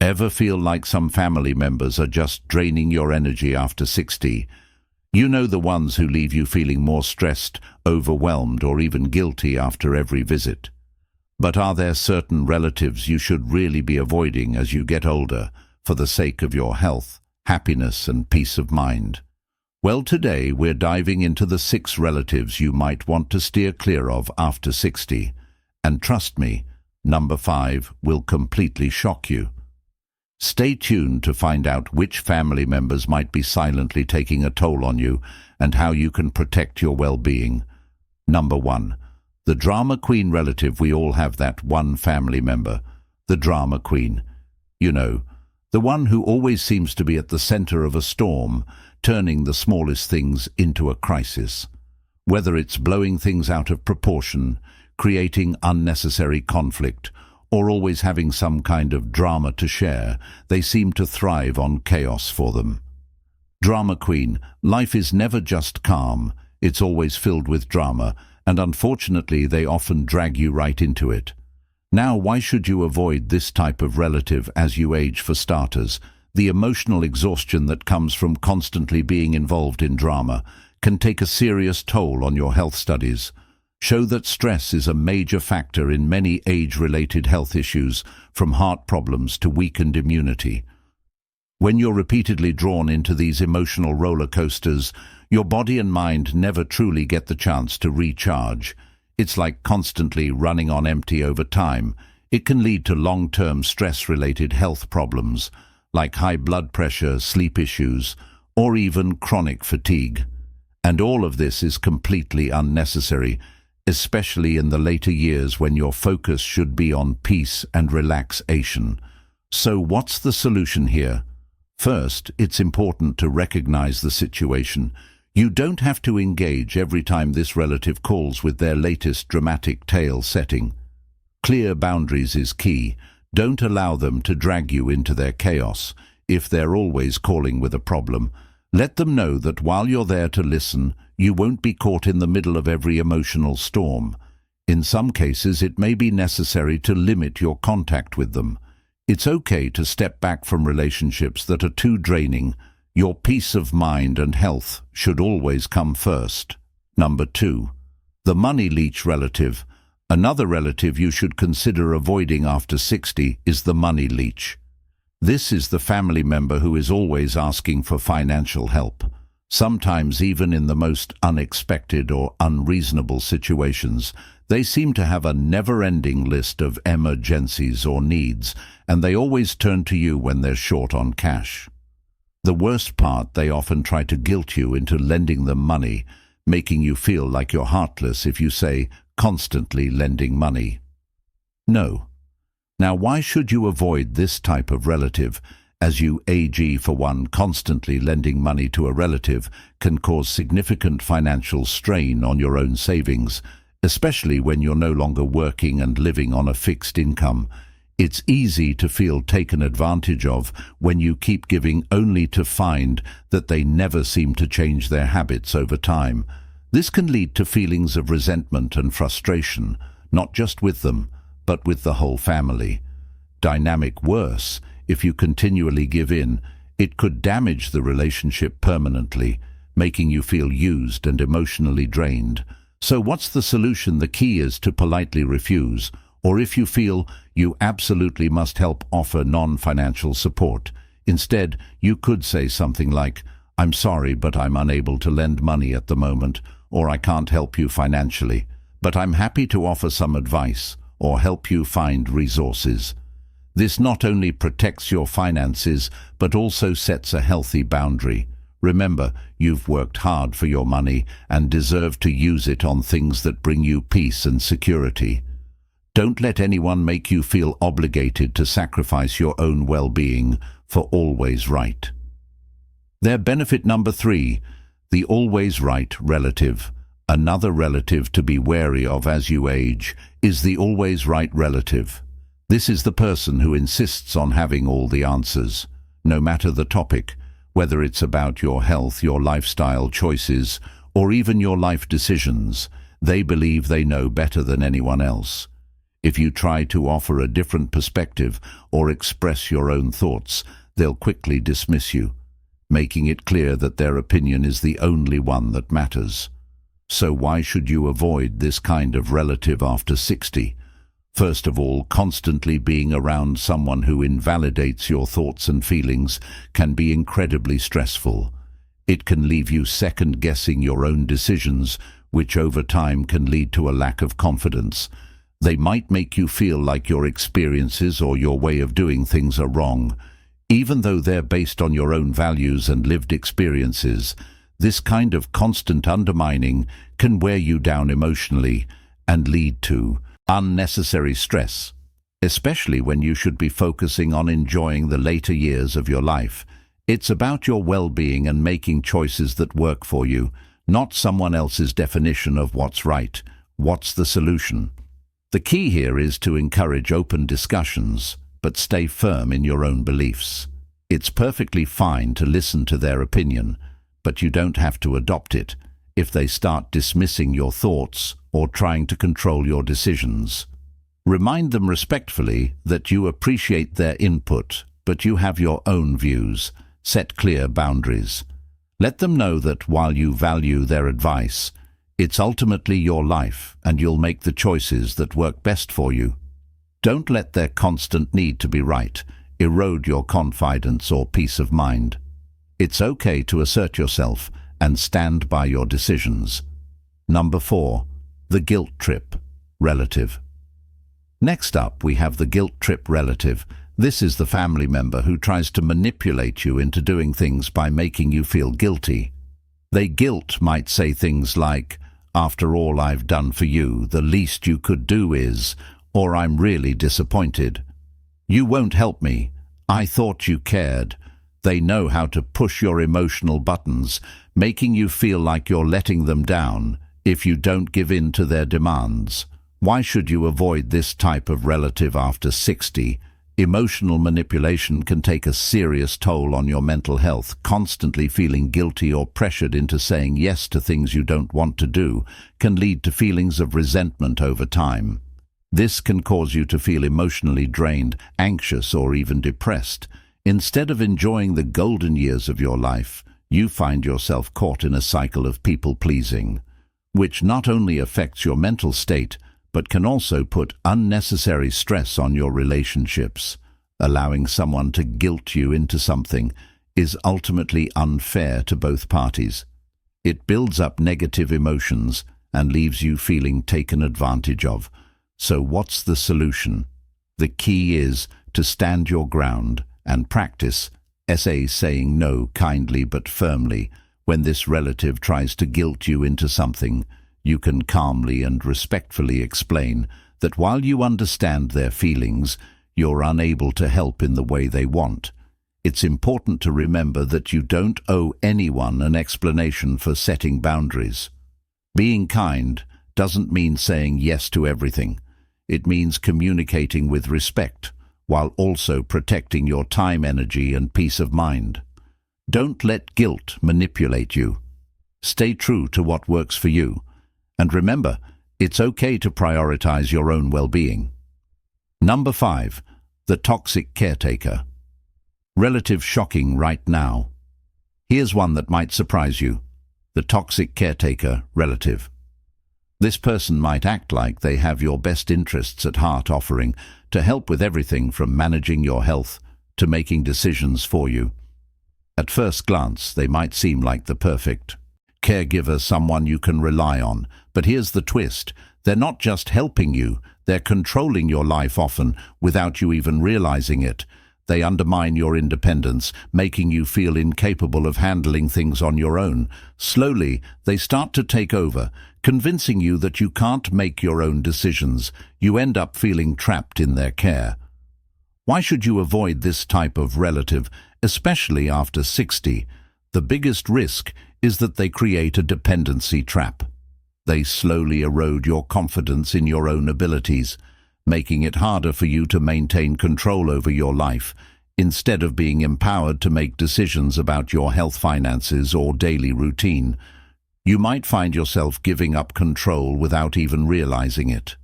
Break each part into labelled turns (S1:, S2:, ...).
S1: Ever feel like some family members are just draining your energy after 60? You know, the ones who leave you feeling more stressed, overwhelmed, or even guilty after every visit. But are there certain relatives you should really be avoiding as you get older, for the sake of your health, happiness, and peace of mind? Well, today we're diving into the 6 relatives you might want to steer clear of after 60. And trust me, number 5 will completely shock you. Stay tuned to find out which family members might be silently taking a toll on you and how you can protect your well-being. Number 1. The drama queen relative. We all have that one family member, the drama queen. You know, the one who always seems to be at the center of a storm, turning the smallest things into a crisis. Whether it's blowing things out of proportion, creating unnecessary conflict, or always having some kind of drama to share, they seem to thrive on chaos for them. Drama queen, life is never just calm, it's always filled with drama, and unfortunately they often drag you right into it. Now, why should you avoid this type of relative as you age? For starters, the emotional exhaustion that comes from constantly being involved in drama can take a serious toll on your health. Studies show that stress is a major factor in many age-related health issues, from heart problems to weakened immunity. When you're repeatedly drawn into these emotional roller coasters, your body and mind never truly get the chance to recharge. It's like constantly running on empty over time. It can lead to long-term stress-related health problems, like high blood pressure, sleep issues, or even chronic fatigue. And all of this is completely unnecessary, especially in the later years when your focus should be on peace and relaxation. So what's the solution here? First, it's important to recognize the situation. You don't have to engage every time this relative calls with their latest dramatic tale setting. Clear boundaries is key. Don't allow them to drag you into their chaos. If they're always calling with a problem, let them know that while you're there to listen, you won't be caught in the middle of every emotional storm. In some cases, it may be necessary to limit your contact with them. It's okay to step back from relationships that are too draining. Your peace of mind and health should always come first. Number 2. The money leech relative. Another relative you should consider avoiding after 60 is the money leech. This is the family member who is always asking for financial help, sometimes even in the most unexpected or unreasonable situations. They seem to have a never-ending list of emergencies or needs, and they always turn to you when they're short on cash. The worst part, they often try to guilt you into lending them money, making you feel like you're heartless if you say, constantly lending money. No. Now, why should you avoid this type of relative? As you age, for one, constantly lending money to a relative can cause significant financial strain on your own savings, especially when you're no longer working and living on a fixed income. It's easy to feel taken advantage of when you keep giving only to find that they never seem to change their habits over time. This can lead to feelings of resentment and frustration, not just with them, but with the whole family. Dynamic worse, if you continually give in, it could damage the relationship permanently, making you feel used and emotionally drained. So what's the solution? The key is to politely refuse, or if you feel you absolutely must help, offer non-financial support. Instead, you could say something like, "I'm sorry, but I'm unable to lend money at the moment," or "I can't help you financially, but I'm happy to offer some advice or help you find resources." This not only protects your finances, but also sets a healthy boundary. Remember, you've worked hard for your money and deserve to use it on things that bring you peace and security. Don't let anyone make you feel obligated to sacrifice your own well-being for always right. Their benefit. Number 3, the always right relative. Another relative to be wary of as you age is the always right relative. This is the person who insists on having all the answers, no matter the topic, whether it's about your health, your lifestyle choices, or even your life decisions. They believe they know better than anyone else. If you try to offer a different perspective or express your own thoughts, they'll quickly dismiss you, making it clear that their opinion is the only one that matters. So why should you avoid this kind of relative after 60? First of all, constantly being around someone who invalidates your thoughts and feelings can be incredibly stressful. It can leave you second-guessing your own decisions, which over time can lead to a lack of confidence. They might make you feel like your experiences or your way of doing things are wrong. Even though they're based on your own values and lived experiences, this kind of constant undermining can wear you down emotionally and lead to unnecessary stress, especially when you should be focusing on enjoying the later years of your life. It's about your well-being and making choices that work for you, not someone else's definition of what's right. What's the solution? The key here is to encourage open discussions, but stay firm in your own beliefs. It's perfectly fine to listen to their opinion, but you don't have to adopt it if they start dismissing your thoughts or trying to control your decisions. Remind them respectfully that you appreciate their input, but you have your own views. Set clear boundaries. Let them know that while you value their advice, it's ultimately your life and you'll make the choices that work best for you. Don't let their constant need to be right erode your confidence or peace of mind. It's okay to assert yourself and stand by your decisions. Number 4. The guilt trip relative. Next up, we have the guilt trip relative. This is the family member who tries to manipulate you into doing things by making you feel guilty. They guilt might say things like, "After all I've done for you, the least you could do is," or "I'm really disappointed. You won't help me. I thought you cared." They know how to push your emotional buttons, making you feel like you're letting them down if you don't give in to their demands. Why should you avoid this type of relative after 60? Emotional manipulation can take a serious toll on your mental health. Constantly feeling guilty or pressured into saying yes to things you don't want to do can lead to feelings of resentment over time. This can cause you to feel emotionally drained, anxious, or even depressed. Instead of enjoying the golden years of your life, you find yourself caught in a cycle of people-pleasing, which not only affects your mental state, but can also put unnecessary stress on your relationships. Allowing someone to guilt you into something is ultimately unfair to both parties. It builds up negative emotions and leaves you feeling taken advantage of. So what's the solution? The key is to stand your ground and practice saying no kindly but firmly. When this relative tries to guilt you into something, you can calmly and respectfully explain that while you understand their feelings, you're unable to help in the way they want. It's important to remember that you don't owe anyone an explanation for setting boundaries. Being kind doesn't mean saying yes to everything. It means communicating with respect, while also protecting your time, energy, and peace of mind. Don't let guilt manipulate you. Stay true to what works for you. And remember, it's okay to prioritize your own well-being. Number 5. The toxic caretaker. Relative shocking right now. Here's one that might surprise you. The toxic caretaker relative. This person might act like they have your best interests at heart, offering to help with everything from managing your health to making decisions for you. At first glance, they might seem like the perfect caregiver, someone you can rely on. But here's the twist. They're not just helping you, they're controlling your life, often without you even realizing it. They undermine your independence, making you feel incapable of handling things on your own. Slowly, they start to take over, convincing you that you can't make your own decisions. You end up feeling trapped in their care. Why should you avoid this type of relative, especially after 60? The biggest risk is that they create a dependency trap. They slowly erode your confidence in your own abilities, making it harder for you to maintain control over your life. Instead of being empowered to make decisions about your health, finances, or daily routine, you might find yourself giving up control without even realizing it.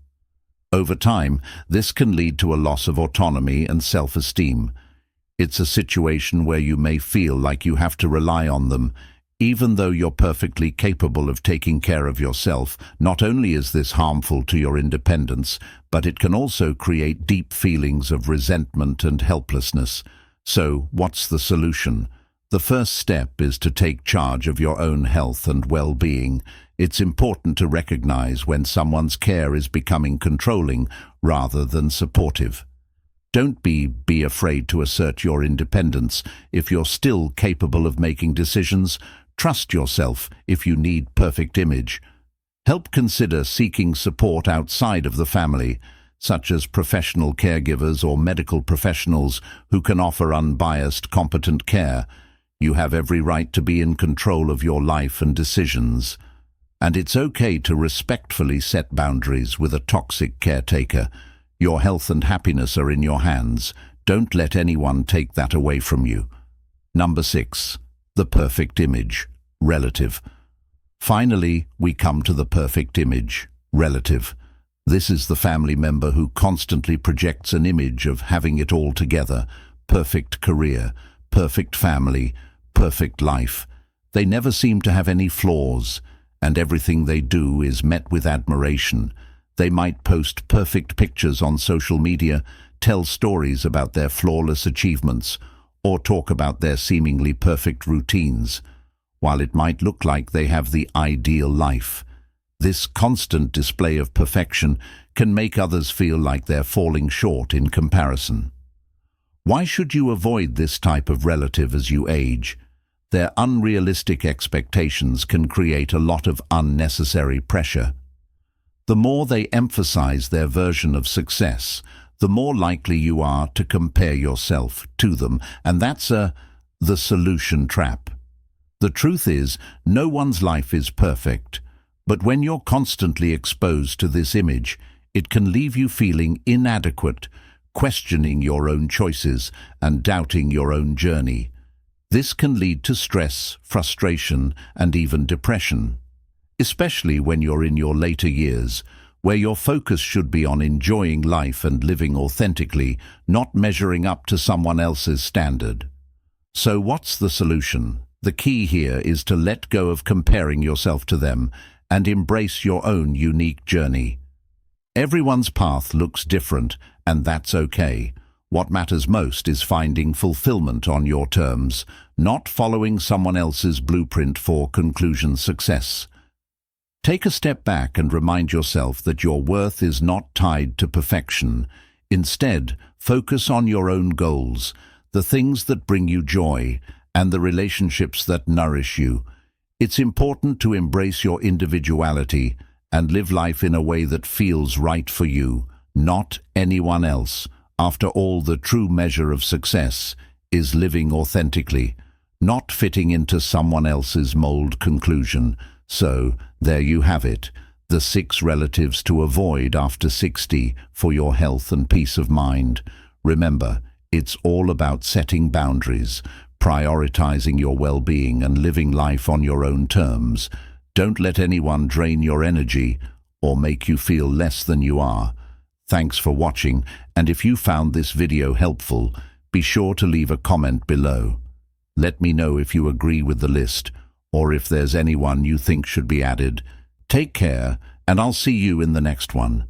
S1: Over time, this can lead to a loss of autonomy and self-esteem. It's a situation where you may feel like you have to rely on them, even though you're perfectly capable of taking care of yourself. Not only is this harmful to your independence, but it can also create deep feelings of resentment and helplessness. So, what's the solution? The first step is to take charge of your own health and well-being. It's important to recognize when someone's care is becoming controlling rather than supportive. Don't be afraid to assert your independence. If you're still capable of making decisions, trust yourself. If you need perfect image, help consider seeking support outside of the family, such as professional caregivers or medical professionals who can offer unbiased, competent care. You have every right to be in control of your life and decisions. And it's okay to respectfully set boundaries with a toxic caretaker. Your health and happiness are in your hands. Don't let anyone take that away from you. Number 6. The perfect image. Relative. Finally, we come to the perfect image. Relative. This is the family member who constantly projects an image of having it all together. Perfect career, perfect family, perfect life. They never seem to have any flaws, and everything they do is met with admiration. They might post perfect pictures on social media, tell stories about their flawless achievements, or talk about their seemingly perfect routines. While it might look like they have the ideal life, this constant display of perfection can make others feel like they're falling short in comparison. Why should you avoid this type of relative as you age? Their unrealistic expectations can create a lot of unnecessary pressure. The more they emphasize their version of success, the more likely you are to compare yourself to them, and that's the solution trap. The truth is, no one's life is perfect, but when you're constantly exposed to this image, it can leave you feeling inadequate, questioning your own choices, and doubting your own journey. This can lead to stress, frustration, and even depression, especially when you're in your later years, where your focus should be on enjoying life and living authentically, not measuring up to someone else's standard. So what's the solution? The key here is to let go of comparing yourself to them and embrace your own unique journey. Everyone's path looks different, and that's okay. What matters most is finding fulfillment on your terms, not following someone else's blueprint for conclusion success. Take a step back and remind yourself that your worth is not tied to perfection. Instead, focus on your own goals, the things that bring you joy, and the relationships that nourish you. It's important to embrace your individuality and live life in a way that feels right for you, not anyone else. After all, the true measure of success is living authentically, not fitting into someone else's mold conclusion. So, there you have it, the 6 relatives to avoid after 60 for your health and peace of mind. Remember, it's all about setting boundaries, prioritizing your well-being and living life on your own terms. Don't let anyone drain your energy or make you feel less than you are. Thanks for watching, and if you found this video helpful, be sure to leave a comment below. Let me know if you agree with the list, or if there's anyone you think should be added. Take care, and I'll see you in the next one.